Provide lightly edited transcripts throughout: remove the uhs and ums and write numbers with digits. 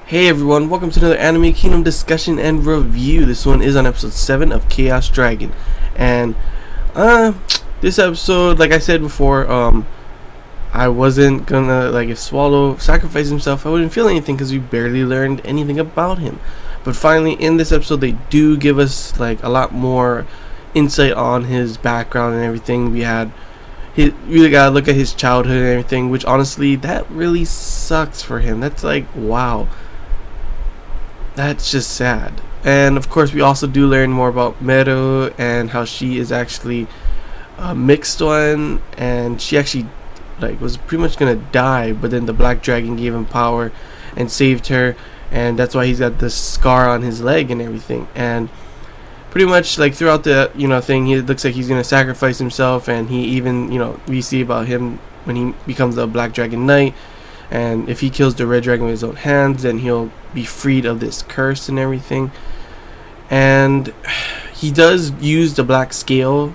Hey everyone, welcome to another Anime Kingdom discussion and review. This one is on episode 7 of Chaos Dragon. And this episode, like I said before, I wasn't gonna, if Swallow sacrificed himself, I wouldn't feel anything because we barely learned anything about him. But finally, in this episode, they do give us a lot more insight on his background and everything. We really gotta look at his childhood and everything, which honestly, that really sucks for him. That's wow. That's just sad. And of course, we also do learn more about Meru and how she is actually a mixed one, and she actually was pretty much gonna die, but then the Black Dragon gave him power and saved her, and that's why he's got this scar on his leg and everything. And pretty much throughout the thing, he looks like he's gonna sacrifice himself, and he even we see about him when he becomes the Black Dragon Knight. And if he kills the Red Dragon with his own hands, then he'll be freed of this curse and everything. And he does use the black scale.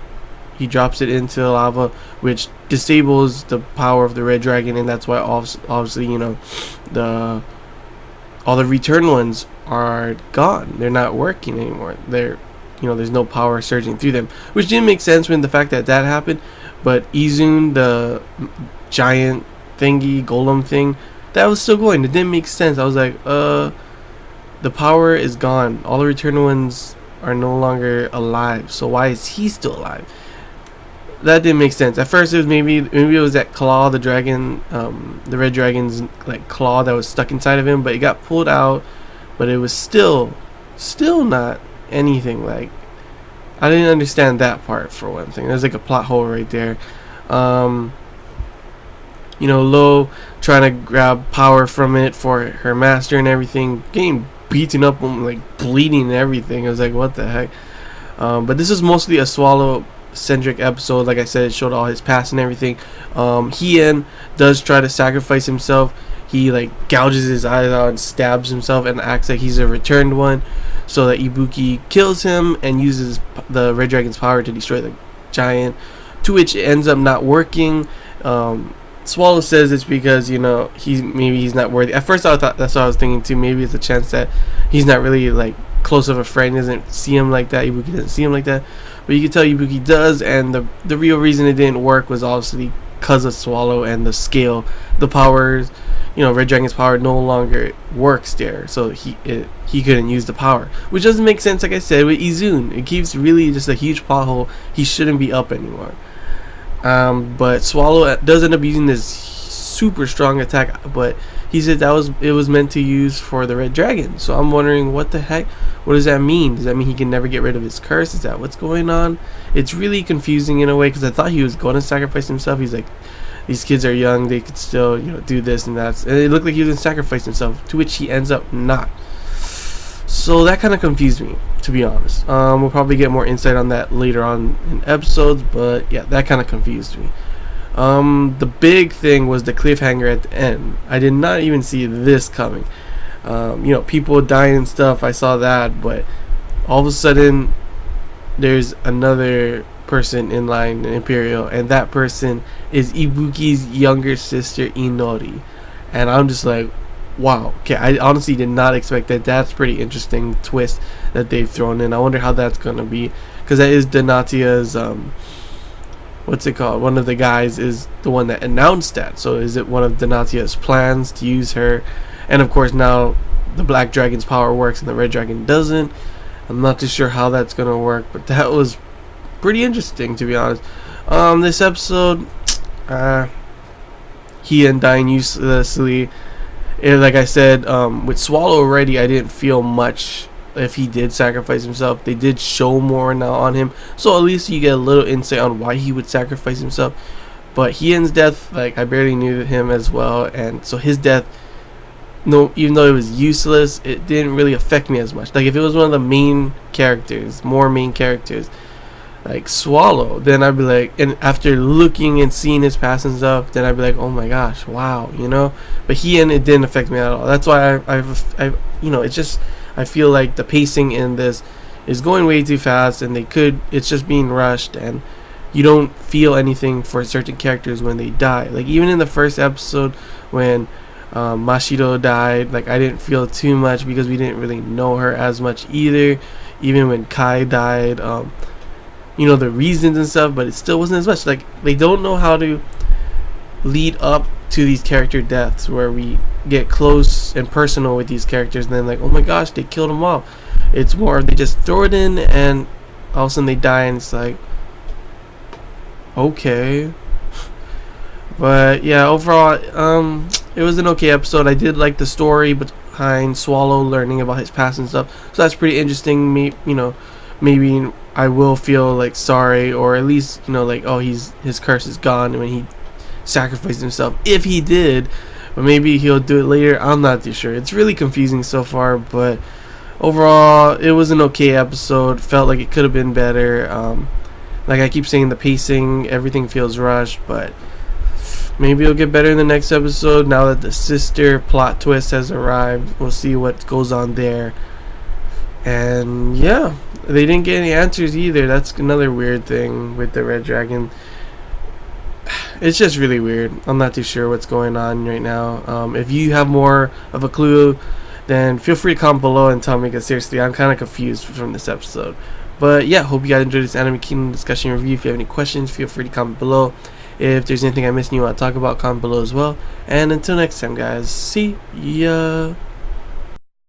He drops it into the lava, which disables the power of the Red Dragon, and that's why obviously all the return ones are gone. They're not working anymore. There's no power surging through them, which didn't make sense when the fact that happened. But Izun, the giant thingy golem thing, that was still going. It didn't make sense. I was like, the power is gone. All the return ones are no longer alive, so why is he still alive? That didn't make sense. At first it was maybe it was that claw, the dragon, the Red Dragon's claw that was stuck inside of him, but it got pulled out. But it was still not anything. I didn't understand that part, for one thing. There's a plot hole right there. Lo trying to grab power from it for her master and everything, getting beaten up, bleeding and everything. I was like, what the heck? But this is mostly a Swallow centric episode. Like I said, it showed all his past and everything. Hien does try to sacrifice himself. He gouges his eyes out and stabs himself and acts like he's a returned one, so that Ibuki kills him and uses the Red Dragon's power to destroy the giant, to which it ends up not working. Swallow says it's because he's not worthy. At first I thought that's what I was thinking too. Maybe it's a chance that he's not really close of a friend, doesn't see him like that. Ibuki doesn't see him like that, but you can tell Ibuki does. And the real reason it didn't work was obviously because of Swallow and the scale, the powers. Red Dragon's power no longer works there, so he couldn't use the power, which doesn't make sense. Like I said, with Izun, it keeps really just a huge plot hole. He shouldn't be up anymore. But Swallow does end up using this super strong attack, but he said it was meant to use for the Red Dragon. So I'm wondering, what the heck? What does that mean? Does that mean he can never get rid of his curse? Is that what's going on? It's really confusing in a way, because I thought he was going to sacrifice himself. He's like, these kids are young, they could still do this and that, and it looked like he was going to sacrifice himself, to which he ends up not. So that kind of confused me, to be honest. We'll probably get more insight on that later on in episodes, but yeah, that kind of confused me. The big thing was the cliffhanger at the end. I did not even see this coming. People dying and stuff, I saw that, but all of a sudden there's another person in line in Imperial, and that person is Ibuki's younger sister, Inori. And I'm just like, wow, okay, I honestly did not expect that. That's pretty interesting twist that they've thrown in. I wonder how that's gonna be, because that is Donatia's what's it called, one of the guys is the one that announced that. So is it one of Donatia's plans to use her? And of course now the Black Dragon's power works and the Red Dragon doesn't. I'm not too sure how that's gonna work, but that was pretty interesting, to be honest. This episode, Hien dying uselessly. Like I said, with Swallow already, I didn't feel much if he did sacrifice himself. They did show more now on him, so at least you get a little insight on why he would sacrifice himself. But Hien's death, I barely knew him as well, and so his death, even though it was useless, it didn't really affect me as much. If it was one of the main characters, more main characters, like Swallow, then I'd be like, and after looking and seeing his past and stuff, then I'd be like, oh my gosh, wow, But it didn't affect me at all. That's why it's just, I feel like the pacing in this is going way too fast, and it's just being rushed, and you don't feel anything for certain characters when they die. Even in the first episode when Mashido died. Like, I didn't feel too much because we didn't really know her as much either. Even when Kai died, you know, the reasons and stuff, but it still wasn't as much. Like, they don't know how to lead up to these character deaths where we get close and personal with these characters, and then like, oh my gosh, they killed them all. It's more they just throw it in and all of a sudden they die, and it's like, okay. But yeah, overall, it was an okay episode. I did like the story behind Swallow learning about his past and stuff, so that's pretty interesting. You know, maybe I will feel like sorry, or at least, you know, like, oh, his curse is gone when he sacrificed himself, if he did. But maybe he'll do it later. I'm not too sure. It's really confusing so far, but overall, it was an okay episode. Felt like it could have been better. Like I keep saying, the pacing, everything feels rushed, but maybe it'll get better in the next episode now that the sister plot twist has arrived. We'll see what goes on there. And yeah, they didn't get any answers either. That's another weird thing with the Red Dragon. It's just really weird. I'm not too sure what's going on right now. If you have more of a clue, then feel free to comment below and tell me, because seriously, I'm kind of confused from this episode. But yeah, hope you guys enjoyed this Anime Kingdom discussion review. If you have any questions, feel free to comment below. If there's anything I missed and you want to talk about, comment below as well. And until next time, guys, see ya.